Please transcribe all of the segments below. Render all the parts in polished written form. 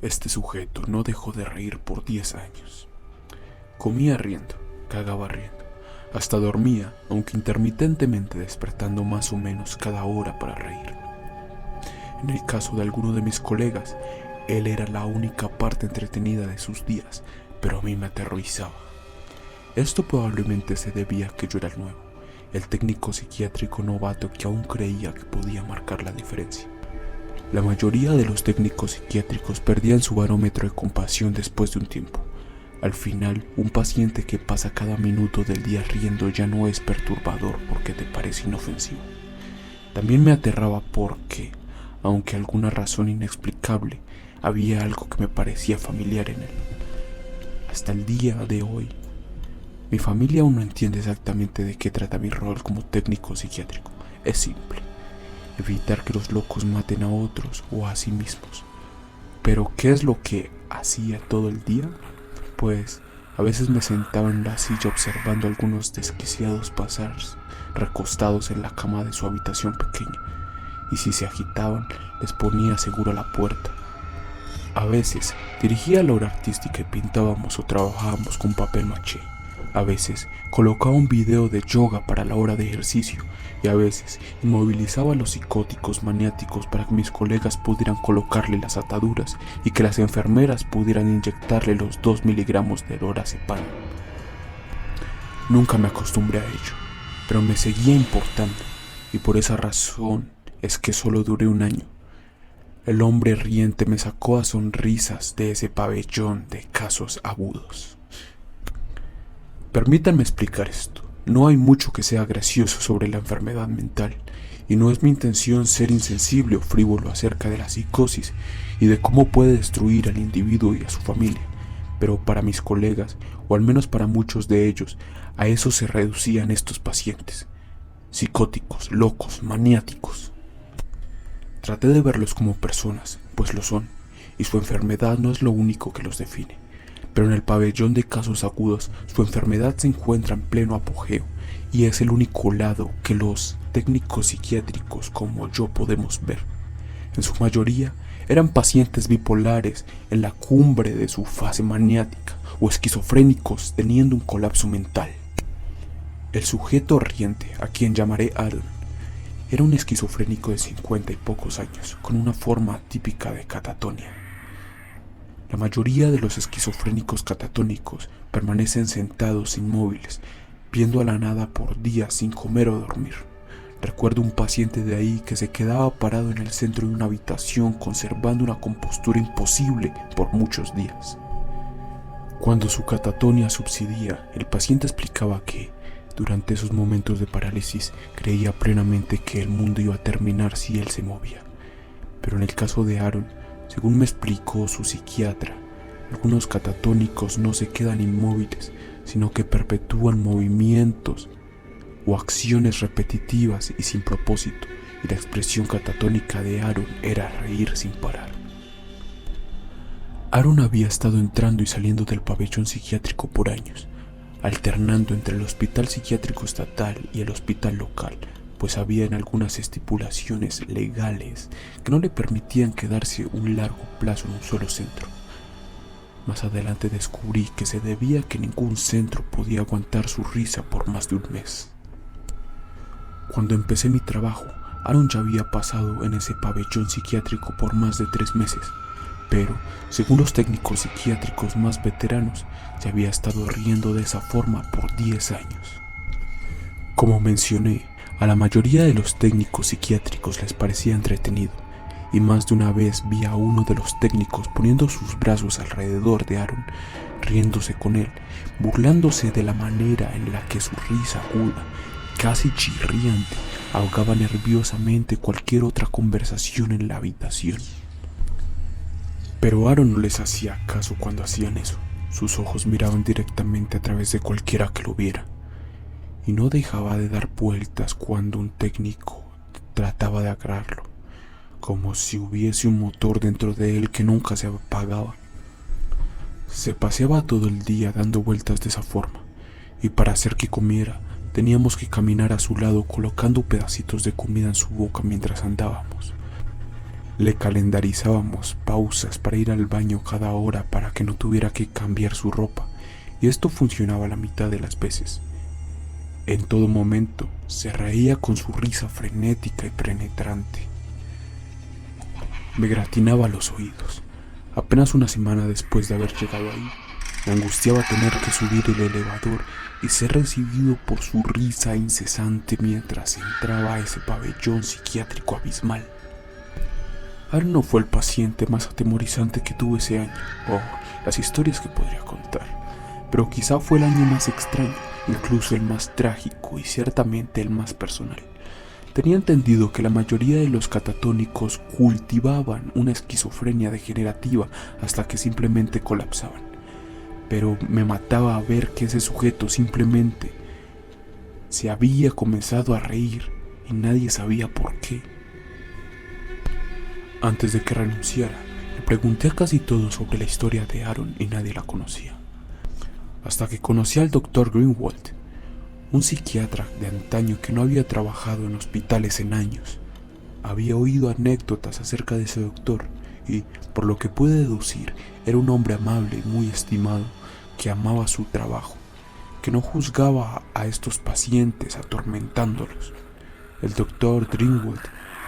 Este sujeto no dejó de reír por 10 años. Comía riendo, cagaba riendo, hasta dormía, aunque intermitentemente despertando más o menos cada hora para reír. En el caso de alguno de mis colegas, él era la única parte entretenida de sus días, pero a mí me aterrorizaba. Esto probablemente se debía a que yo era el nuevo, el técnico psiquiátrico novato que aún creía que podía marcar la diferencia. La mayoría de los técnicos psiquiátricos perdían su barómetro de compasión después de un tiempo. Al final, un paciente que pasa cada minuto del día riendo ya no es perturbador porque te parece inofensivo. También me aterraba porque, aunque alguna razón inexplicable, había algo que me parecía familiar en él. Hasta el día de hoy, mi familia aún no entiende exactamente de qué trata mi rol como técnico psiquiátrico. Es simple: evitar que los locos maten a otros o a sí mismos. Pero ¿qué es lo que hacía todo el día? Pues a veces me sentaba en la silla observando a algunos desquiciados pasar recostados en la cama de su habitación pequeña, y si se agitaban les ponía seguro la puerta. A veces dirigía la obra artística y pintábamos o trabajábamos con papel maché. A veces colocaba un video de yoga para la hora de ejercicio, y a veces inmovilizaba a los psicóticos maniáticos para que mis colegas pudieran colocarle las ataduras y que las enfermeras pudieran inyectarle los 2 miligramos de lorazepam. Nunca me acostumbré a ello, pero me seguía importando, y por esa razón es que solo duré un año. El hombre riente me sacó a sonrisas de ese pabellón de casos agudos. Permítanme explicar esto. No hay mucho que sea gracioso sobre la enfermedad mental, y no es mi intención ser insensible o frívolo acerca de la psicosis y de cómo puede destruir al individuo y a su familia, pero para mis colegas, o al menos para muchos de ellos, a eso se reducían estos pacientes: psicóticos, locos, maniáticos. Traté de verlos como personas, pues lo son, y su enfermedad no es lo único que los define. Pero en el pabellón de casos agudos, su enfermedad se encuentra en pleno apogeo, y es el único lado que los técnicos psiquiátricos como yo podemos ver. En su mayoría eran pacientes bipolares en la cumbre de su fase maniática, o esquizofrénicos teniendo un colapso mental. El sujeto riente, a quien llamaré Aaron, era un esquizofrénico de 50 y pocos años, con una forma típica de catatonia. La mayoría de los esquizofrénicos catatónicos permanecen sentados inmóviles, viendo a la nada por días sin comer o dormir. Recuerdo un paciente de ahí que se quedaba parado en el centro de una habitación conservando una compostura imposible por muchos días. Cuando su catatonia subsidía, el paciente explicaba que, durante esos momentos de parálisis, creía plenamente que el mundo iba a terminar si él se movía. Pero en el caso de Aaron, según me explicó su psiquiatra, algunos catatónicos no se quedan inmóviles, sino que perpetúan movimientos o acciones repetitivas y sin propósito, y la expresión catatónica de Aaron era reír sin parar. Aaron había estado entrando y saliendo del pabellón psiquiátrico por años, alternando entre el hospital psiquiátrico estatal y el hospital local, pues había en algunas estipulaciones legales que no le permitían quedarse un largo plazo en un solo centro. Más adelante descubrí que se debía a que ningún centro podía aguantar su risa por más de un mes. Cuando empecé mi trabajo, Aaron ya había pasado en ese pabellón psiquiátrico por más de 3 meses, pero, según los técnicos psiquiátricos más veteranos, se había estado riendo de esa forma por 10 años. Como mencioné, a la mayoría de los técnicos psiquiátricos les parecía entretenido, y más de una vez vi a uno de los técnicos poniendo sus brazos alrededor de Aaron, riéndose con él, burlándose de la manera en la que su risa aguda, casi chirriante, ahogaba nerviosamente cualquier otra conversación en la habitación. Pero Aaron no les hacía caso cuando hacían eso. Sus ojos miraban directamente a través de cualquiera que lo viera, y no dejaba de dar vueltas cuando un técnico trataba de agarrarlo, como si hubiese un motor dentro de él que nunca se apagaba. Se paseaba todo el día dando vueltas de esa forma, y para hacer que comiera teníamos que caminar a su lado colocando pedacitos de comida en su boca mientras andábamos. Le calendarizábamos pausas para ir al baño cada hora para que no tuviera que cambiar su ropa, y esto funcionaba la mitad de las veces. En todo momento se reía con su risa frenética y penetrante. Me gratinaba los oídos. Apenas una semana después de haber llegado ahí, me angustiaba tener que subir el elevador y ser recibido por su risa incesante mientras entraba a ese pabellón psiquiátrico abismal. Aaron no fue el paciente más atemorizante que tuve ese año. Oh, las historias que podría contar. Pero quizá fue el año más extraño, incluso el más trágico y ciertamente el más personal. Tenía entendido que la mayoría de los catatónicos cultivaban una esquizofrenia degenerativa hasta que simplemente colapsaban. Pero me mataba a ver que ese sujeto simplemente se había comenzado a reír y nadie sabía por qué. Antes de que renunciara, le pregunté a casi todos sobre la historia de Aaron y nadie la conocía. Hasta que conocí al Dr. Greenwald, un psiquiatra de antaño que no había trabajado en hospitales en años. Había oído anécdotas acerca de ese doctor y, por lo que pude deducir, era un hombre amable y muy estimado que amaba su trabajo, que no juzgaba a estos pacientes atormentándolos. El Dr. Greenwald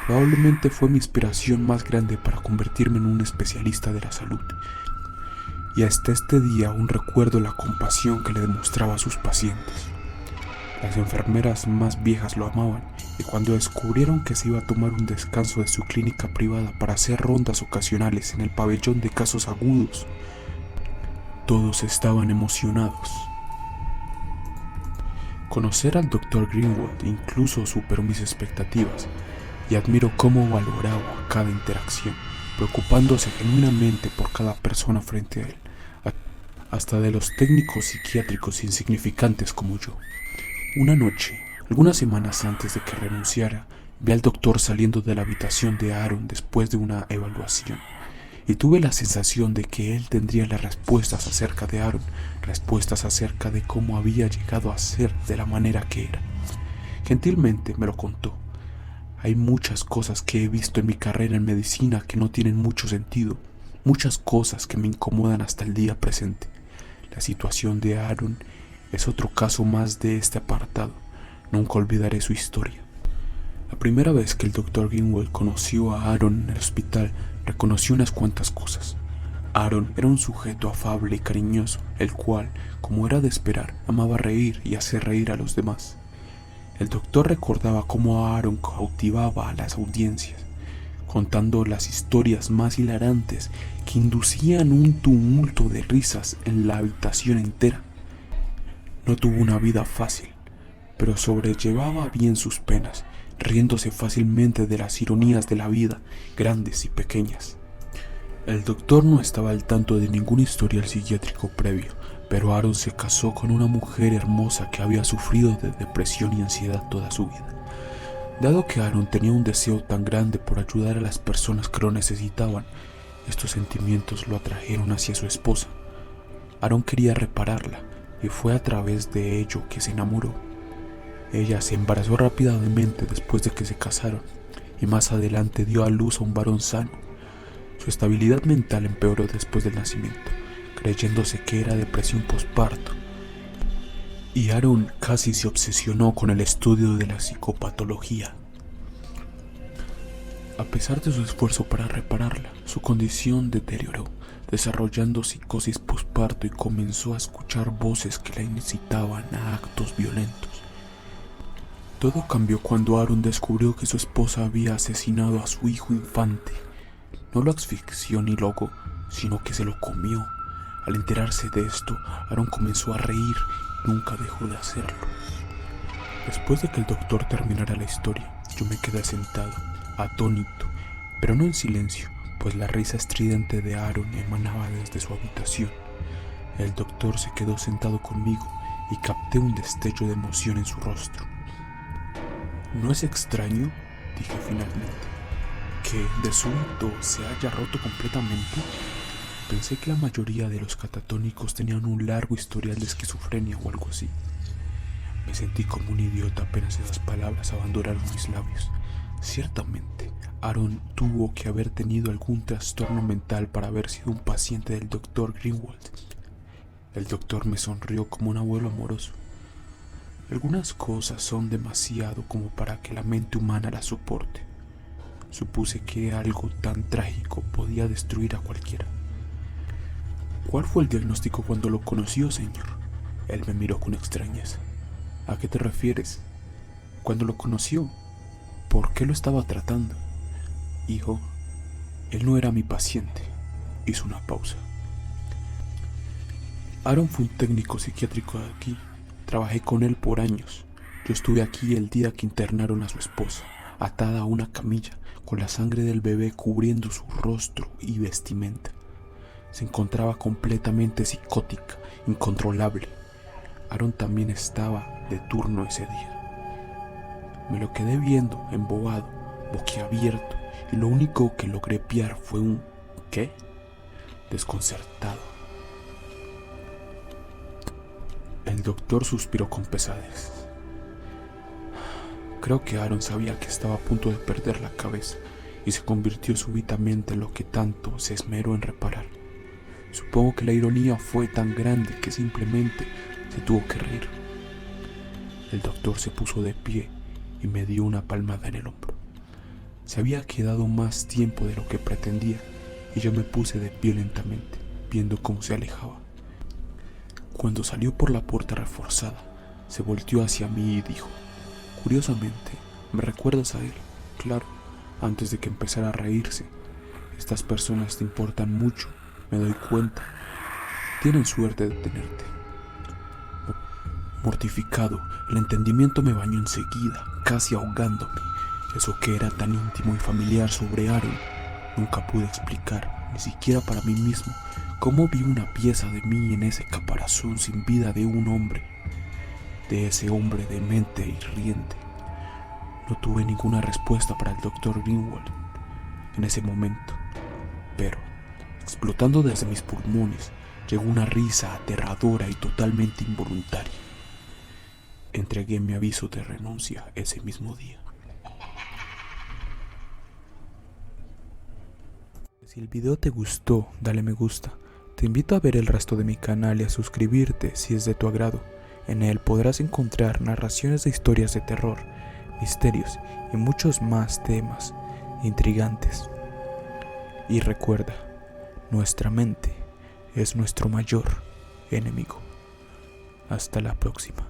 probablemente fue mi inspiración más grande para convertirme en un especialista de la salud, y hasta este día aún recuerdo la compasión que le demostraba a sus pacientes. Las enfermeras más viejas lo amaban, y cuando descubrieron que se iba a tomar un descanso de su clínica privada para hacer rondas ocasionales en el pabellón de casos agudos, todos estaban emocionados. Conocer al Dr. Greenwald incluso superó mis expectativas, y admiro cómo valoraba cada interacción, preocupándose genuinamente por cada persona frente a él, hasta de los técnicos psiquiátricos insignificantes como yo. Una noche, algunas semanas antes de que renunciara, vi al doctor saliendo de la habitación de Aaron después de una evaluación, y tuve la sensación de que él tendría las respuestas acerca de Aaron, respuestas acerca de cómo había llegado a ser de la manera que era. Gentilmente me lo contó. Hay muchas cosas que he visto en mi carrera en medicina que no tienen mucho sentido, muchas cosas que me incomodan hasta el día presente. La situación de Aaron es otro caso más de este apartado. Nunca olvidaré su historia. La primera vez que el Dr. Greenwald conoció a Aaron en el hospital, reconoció unas cuantas cosas. Aaron era un sujeto afable y cariñoso, el cual, como era de esperar, amaba reír y hacer reír a los demás. El doctor recordaba cómo Aaron cautivaba a las audiencias, contando las historias más hilarantes que inducían un tumulto de risas en la habitación entera. No tuvo una vida fácil, pero sobrellevaba bien sus penas, riéndose fácilmente de las ironías de la vida, grandes y pequeñas. El doctor no estaba al tanto de ningún historial psiquiátrico previo, pero Aaron se casó con una mujer hermosa que había sufrido de depresión y ansiedad toda su vida. Dado que Aaron tenía un deseo tan grande por ayudar a las personas que lo necesitaban, estos sentimientos lo atrajeron hacia su esposa. Aaron quería repararla, y fue a través de ello que se enamoró. Ella se embarazó rápidamente después de que se casaron, y más adelante dio a luz a un varón sano. Su estabilidad mental empeoró después del nacimiento, creyéndose que era depresión postparto, y Aaron casi se obsesionó con el estudio de la psicopatología. A pesar de su esfuerzo para repararla, su condición deterioró, desarrollando psicosis postparto y comenzó a escuchar voces que la incitaban a actos violentos. Todo cambió cuando Aaron descubrió que su esposa había asesinado a su hijo infante. No lo asfixió ni lo ahogó, sino que se lo comió. Al enterarse de esto, Aaron comenzó a reír y nunca dejó de hacerlo. Después de que el doctor terminara la historia, yo me quedé sentado, atónito, pero no en silencio, pues la risa estridente de Aaron emanaba desde su habitación. El doctor se quedó sentado conmigo y capté un destello de emoción en su rostro. ¿No es extraño?, dije finalmente, que de súbito se haya roto completamente. Pensé que la mayoría de los catatónicos tenían un largo historial de esquizofrenia o algo así. Me sentí como un idiota apenas esas palabras abandonaron mis labios. Ciertamente, Aaron tuvo que haber tenido algún trastorno mental para haber sido un paciente del Dr. Greenwald. El doctor me sonrió como un abuelo amoroso. Algunas cosas son demasiado como para que la mente humana las soporte. Supuse que algo tan trágico podía destruir a cualquiera. ¿Cuál fue el diagnóstico cuando lo conoció, señor? Él me miró con extrañeza. ¿A qué te refieres? ¿Cuándo lo conoció? ¿Por qué lo estaba tratando? Hijo, él no era mi paciente. Hizo una pausa. Aaron fue un técnico psiquiátrico de aquí. Trabajé con él por años. Yo estuve aquí el día que internaron a su esposa, atada a una camilla, con la sangre del bebé cubriendo su rostro y vestimenta. Se encontraba completamente psicótica, incontrolable. Aaron también estaba de turno ese día. Me lo quedé viendo, embobado, boquiabierto, y lo único que logré piar fue un ¿qué? Desconcertado. El doctor suspiró con pesadez. Creo que Aaron sabía que estaba a punto de perder la cabeza y se convirtió súbitamente en lo que tanto se esmeró en reparar. Supongo que la ironía fue tan grande que simplemente se tuvo que reír. El doctor se puso de pie y me dio una palmada en el hombro. Se había quedado más tiempo de lo que pretendía y yo me puse de pie lentamente, viendo cómo se alejaba. Cuando salió por la puerta reforzada, se volteó hacia mí y dijo: curiosamente, ¿me recuerdas a él? Claro, antes de que empezara a reírse. Estas personas te importan mucho, me doy cuenta. Tienen suerte de tenerte. Mortificado, el entendimiento me bañó enseguida, casi ahogándome. Eso que era tan íntimo y familiar sobre Aaron, nunca pude explicar, ni siquiera para mí mismo, cómo vi una pieza de mí en ese caparazón sin vida de un hombre, de ese hombre demente y riente. No tuve ninguna respuesta para el Dr. Greenwald en ese momento, pero, explotando desde mis pulmones, llegó una risa aterradora y totalmente involuntaria. Entregué mi aviso de renuncia ese mismo día. Si el video te gustó, dale me gusta. Te invito a ver el resto de mi canal y a suscribirte si es de tu agrado. En él podrás encontrar narraciones de historias de terror, misterios y muchos más temas intrigantes. Y recuerda, nuestra mente es nuestro mayor enemigo. Hasta la próxima.